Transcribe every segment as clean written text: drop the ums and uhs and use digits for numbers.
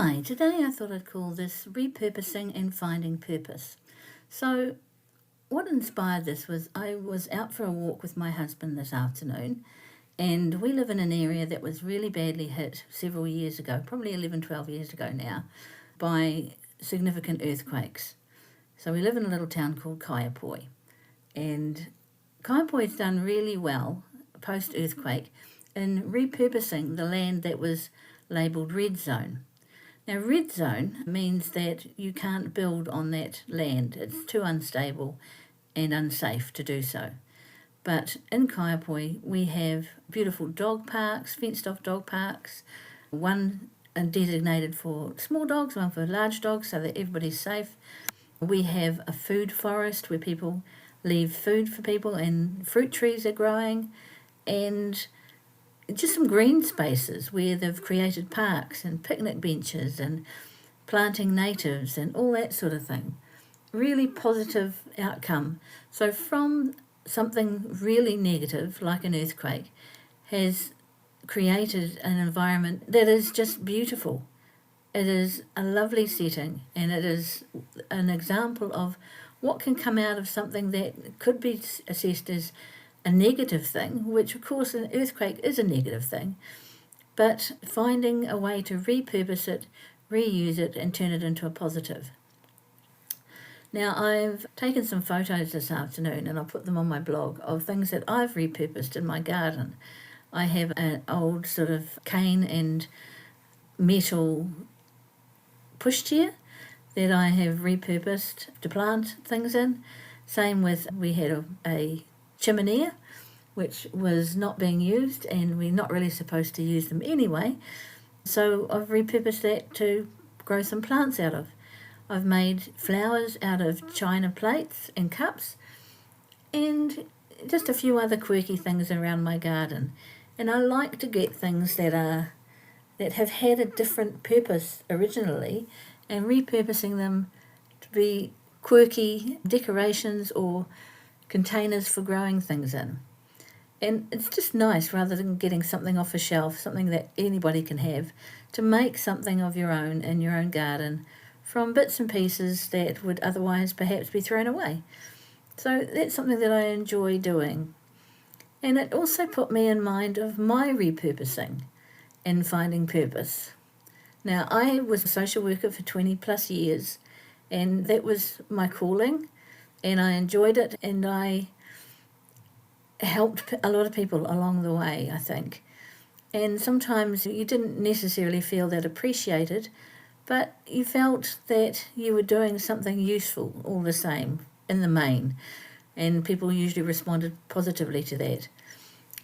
Hi, today I thought I'd call this Repurposing and Finding Purpose. So, what inspired this was I was out for a walk with my husband this afternoon, and we live in an area that was really badly hit several years ago, probably 11, 12 years ago now, by significant earthquakes. So, we live in a little town called Kaiapoi, and Kaiapoi's done really well post earthquake in repurposing the land that was labelled red zone. Now, red zone means that you can't build on that land. It's too unstable and unsafe to do so. But in Kaiapoi, we have beautiful dog parks, fenced-off dog parks, one designated for small dogs, one for large dogs, so that everybody's safe. We have a food forest where people leave food for people, and fruit trees are growing, and just some green spaces where they've created parks and picnic benches and planting natives and all that sort of thing. Really positive outcome. So from something really negative like an earthquake has created an environment that is just beautiful. It is a lovely setting, and it is an example of what can come out of something that could be assessed as a negative thing, which of course an earthquake is a negative thing, but finding a way to repurpose it, reuse it, and turn it into a positive. Now, I've taken some photos this afternoon, and I'll put them on my blog, of things that I've repurposed in my garden. I have an old sort of cane and metal pushchair that I have repurposed to plant things in. Same with, we had a chimney, which was not being used, and we're not really supposed to use them anyway. So I've repurposed that to grow some plants out of. I've made flowers out of china plates and cups, and just a few other quirky things around my garden. And I like to get things that have had a different purpose originally, and repurposing them to be quirky decorations or containers for growing things in. And it's just nice, rather than getting something off a shelf, something that anybody can have, to make something of your own in your own garden from bits and pieces that would otherwise perhaps be thrown away. So that's something that I enjoy doing. And it also put me in mind of my repurposing and finding purpose. Now, I was a social worker for 20 plus years, and that was my calling, and I enjoyed it, and I helped a lot of people along the way, I think. And sometimes you didn't necessarily feel that appreciated, but you felt that you were doing something useful all the same, in the main, and people usually responded positively to that.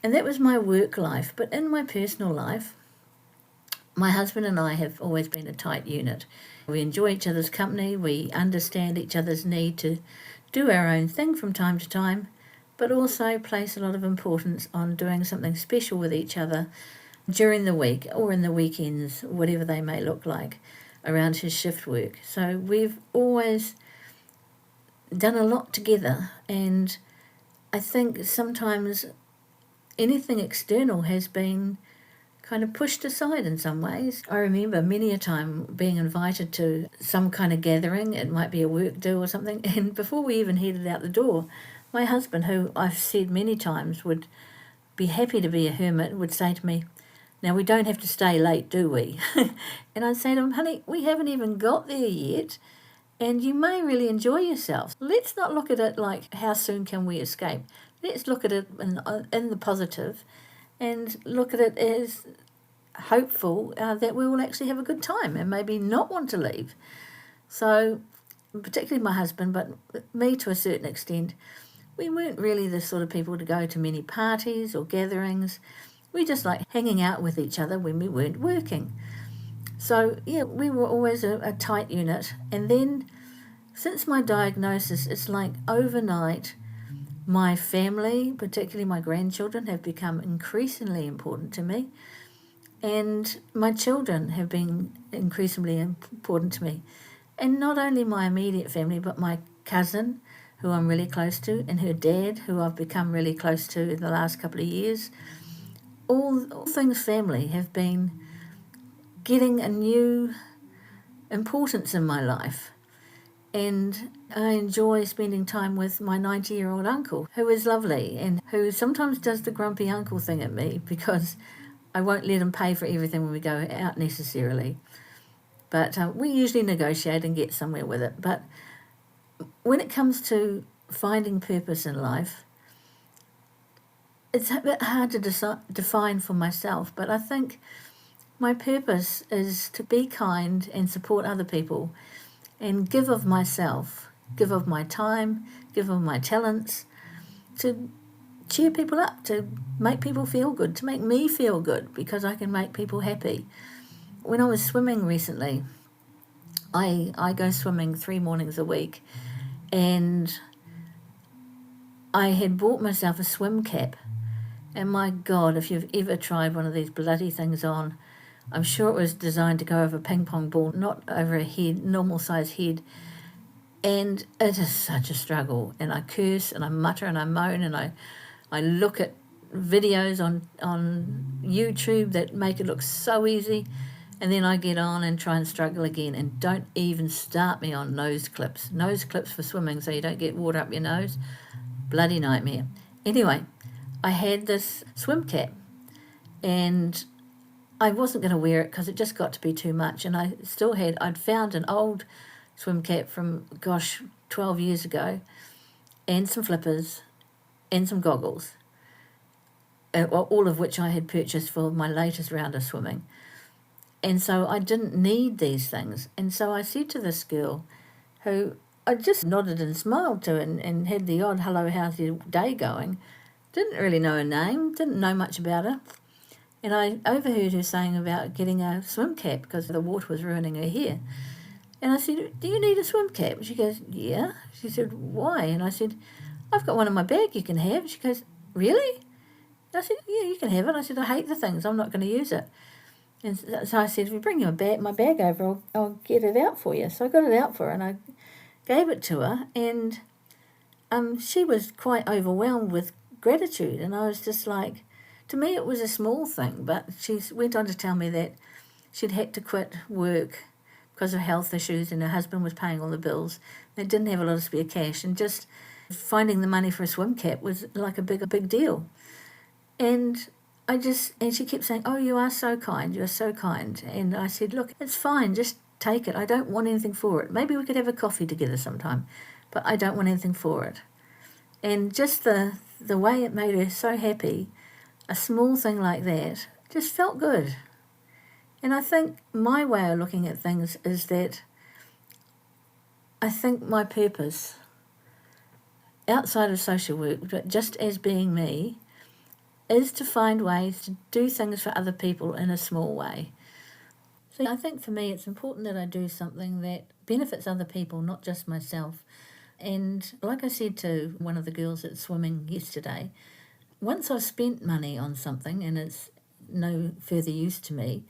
And that was my work life. But in my personal life, my husband and I have always been a tight unit. We enjoy each other's company, we understand each other's need to do our own thing from time to time, but also place a lot of importance on doing something special with each other during the week or in the weekends, whatever they may look like, around his shift work. So we've always done a lot together, and I think sometimes anything external has been kind of pushed aside in some ways. I remember many a time being invited to some kind of gathering, it might be a work do or something, and before we even headed out the door, my husband, who I've said many times would be happy to be a hermit, would say to me, "Now, we don't have to stay late, do we?" And I'd say to him, "Honey, we haven't even got there yet, and you may really enjoy yourself. Let's not look at it like, how soon can we escape? Let's look at it in the positive, and look at it as hopeful that we will actually have a good time and maybe not want to leave." So, particularly my husband, but me to a certain extent, we weren't really the sort of people to go to many parties or gatherings. We just liked hanging out with each other when we weren't working. So, yeah, we were always a tight unit. And then, since my diagnosis, it's like overnight, my family, particularly my grandchildren, have become increasingly important to me. And my children have been increasingly important to me. And not only my immediate family, but my cousin, who I'm really close to, and her dad, who I've become really close to in the last couple of years. All things family have been getting a new importance in my life. And I enjoy spending time with my 90-year-old uncle, who is lovely and who sometimes does the grumpy uncle thing at me because I won't let him pay for everything when we go out necessarily. But we usually negotiate and get somewhere with it. But when it comes to finding purpose in life, it's a bit hard to define for myself, but I think my purpose is to be kind and support other people and give of myself, give of my time, give of my talents, to cheer people up, to make people feel good, to make me feel good because I can make people happy. When I was swimming recently, I go swimming 3 mornings a week, and I had bought myself a swim cap. And my God, if you've ever tried one of these bloody things on, I'm sure it was designed to go over a ping pong ball, not over a head, normal size head. And it is such a struggle. And I curse and I mutter and I moan and I look at videos on YouTube that make it look so easy. And then I get on and try and struggle again. And don't even start me on nose clips. Nose clips for swimming so you don't get water up your nose. Bloody nightmare. Anyway, I had this swim cap and I wasn't going to wear it because it just got to be too much. And I'd found an old swim cap from, 12 years ago, and some flippers and some goggles, all of which I had purchased for my latest round of swimming. And so I didn't need these things. And so I said to this girl, who I just nodded and smiled to and had the odd hello, how's your day going? Didn't really know her name, didn't know much about her. And I overheard her saying about getting a swim cap because the water was ruining her hair. And I said, do you need a swim cap? She goes, yeah. She said, why? And I said, I've got one in my bag you can have. She goes, really? And I said, yeah, you can have it. I said, I hate the things. I'm not going to use it. And so I said, if you bring my bag over, I'll get it out for you. So I got it out for her and I gave it to her. And she was quite overwhelmed with gratitude. And I was just like, to me it was a small thing, but she went on to tell me that she'd had to quit work because of health issues and her husband was paying all the bills. They didn't have a lot of spare cash, and just finding the money for a swim cap was like a big deal. And she kept saying, oh, you are so kind, you're so kind. And I said, look, it's fine, just take it. I don't want anything for it. Maybe we could have a coffee together sometime, but I don't want anything for it. And just the way it made her so happy, a small thing like that, just felt good. And I think my way of looking at things is that I think my purpose, outside of social work, but just as being me, is to find ways to do things for other people in a small way. So I think for me it's important that I do something that benefits other people, not just myself. And like I said to one of the girls at swimming yesterday, once I've spent money on something and it's no further use to me,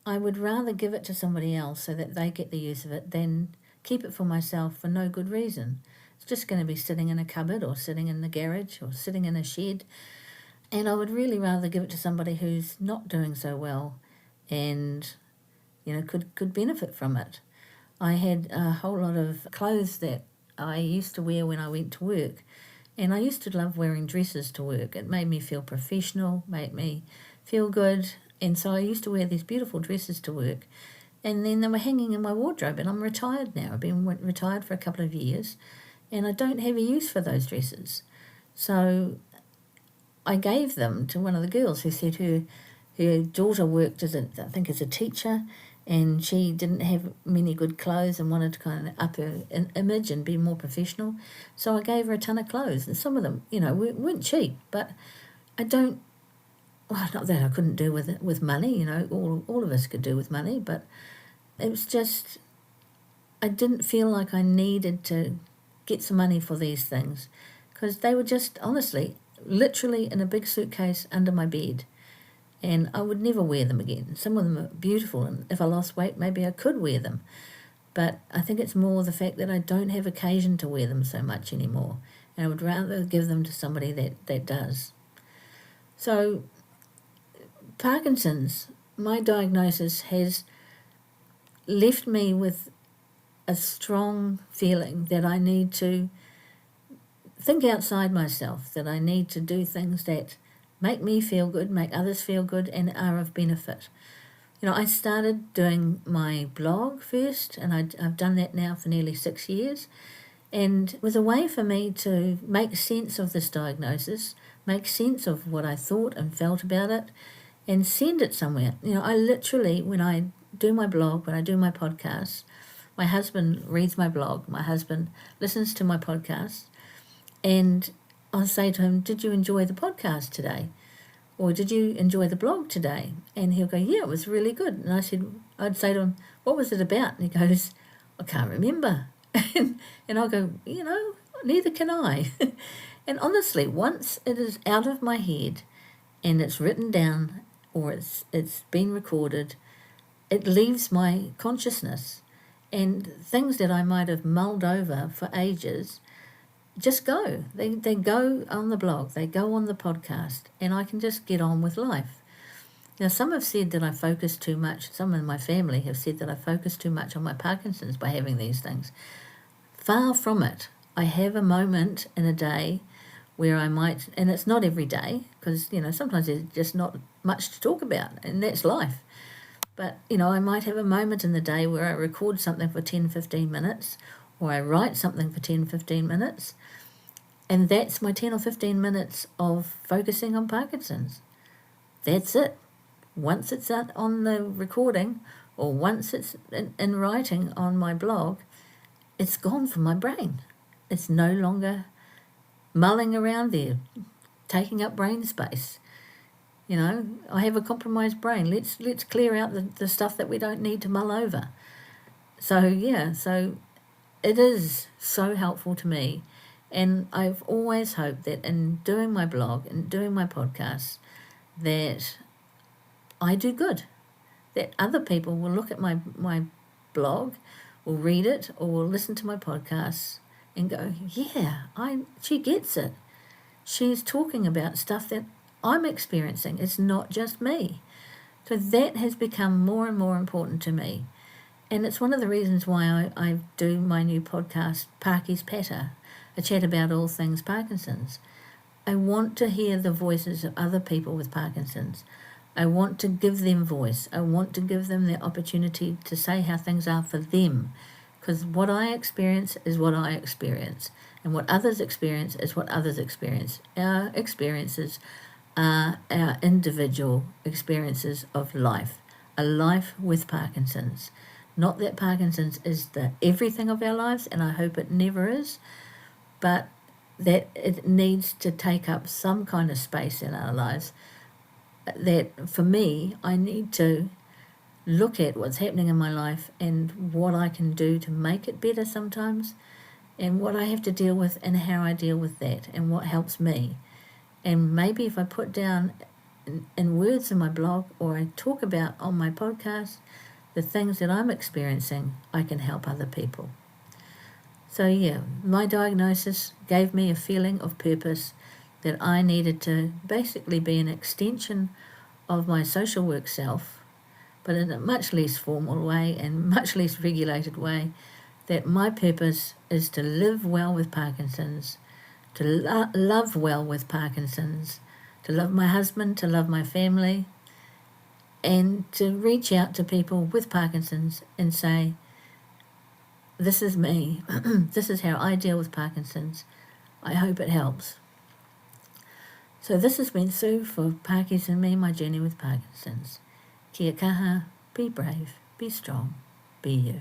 I would rather give it to somebody else so that they get the use of it than keep it for myself for no good reason. It's just going to be sitting in a cupboard or sitting in the garage or sitting in a shed. And I would really rather give it to somebody who's not doing so well and, could benefit from it. I had a whole lot of clothes that I used to wear when I went to work. And I used to love wearing dresses to work. It made me feel professional, made me feel good. And so I used to wear these beautiful dresses to work. And then they were hanging in my wardrobe, and I'm retired now. I've been retired for a couple of years, and I don't have a use for those dresses. So I gave them to one of the girls who said her daughter worked as a teacher, and she didn't have many good clothes and wanted to kind of up her image and be more professional. So I gave her a ton of clothes, and some of them, weren't cheap, but not that I couldn't do with money, all of us could do with money, but it was just, I didn't feel like I needed to get some money for these things because they were just, honestly, literally in a big suitcase under my bed, and I would never wear them again. Some of them are beautiful, and if I lost weight, maybe I could wear them, but I think it's more the fact that I don't have occasion to wear them so much anymore, and I would rather give them to somebody that does. So Parkinson's, my diagnosis has left me with a strong feeling that I need to think outside myself, that I need to do things that make me feel good, make others feel good, and are of benefit. I started doing my blog first, and I've done that now for nearly 6 years, and it was a way for me to make sense of this diagnosis, make sense of what I thought and felt about it, and send it somewhere. I literally, when I do my blog, when I do my podcast, my husband reads my blog, my husband listens to my podcast, and I'll say to him, "Did you enjoy the podcast today? Or did you enjoy the blog today?" And he'll go, "Yeah, it was really good." And I'd say to him, "What was it about?" And he goes, "I can't remember." and I'll go, "Neither can I." And honestly, once it is out of my head and it's written down or it's been recorded, it leaves my consciousness. And things that I might have mulled over for ages just go. They go on the blog, they go on the podcast, and I can just get on with life. Now, some have said that I focus too much. Some in my family have said that I focus too much on my Parkinson's by having these things. Far from it. I have a moment in a day where I might, and it's not every day, because, sometimes there's just not much to talk about, and that's life. But, I might have a moment in the day where I record something for 10, 15 minutes, or I write something for 10, 15 minutes, and that's my 10 or 15 minutes of focusing on Parkinson's. That's it. Once it's out on the recording, or once it's in writing on my blog, it's gone from my brain. It's no longer mulling around there, taking up brain space. I have a compromised brain. Let's clear out the stuff that we don't need to mull over. So it is so helpful to me. And I've always hoped that in doing my blog and doing my podcast, that I do good. That other people will look at my blog, will read it, or will listen to my podcast and go, "Yeah, she gets it. She's talking about stuff that I'm experiencing. It's not just me." So that has become more and more important to me. And it's one of the reasons why I do my new podcast, Parky's Patter, a chat about all things Parkinson's. I want to hear the voices of other people with Parkinson's. I want to give them voice. I want to give them the opportunity to say how things are for them. Because what I experience is what I experience. And what others experience is what others experience. Our experiences are our individual experiences of life. A life with Parkinson's. Not that Parkinson's is the everything of our lives, and I hope it never is, but that it needs to take up some kind of space in our lives. That for me, I need to look at what's happening in my life and what I can do to make it better sometimes, and what I have to deal with and how I deal with that and what helps me. And maybe if I put down in words in my blog, or I talk about on my podcast the things that I'm experiencing, I can help other people. So my diagnosis gave me a feeling of purpose, that I needed to basically be an extension of my social work self, but in a much less formal way and much less regulated way, that my purpose is to live well with Parkinson's, to love well with Parkinson's, to love my husband, to love my family, and to reach out to people with Parkinson's and say, "This is me. This is how I deal with Parkinson's. I hope it helps." So this has been Sue for Parkies and Me, my journey with Parkinson's. Kia kaha, be brave, be strong, be you.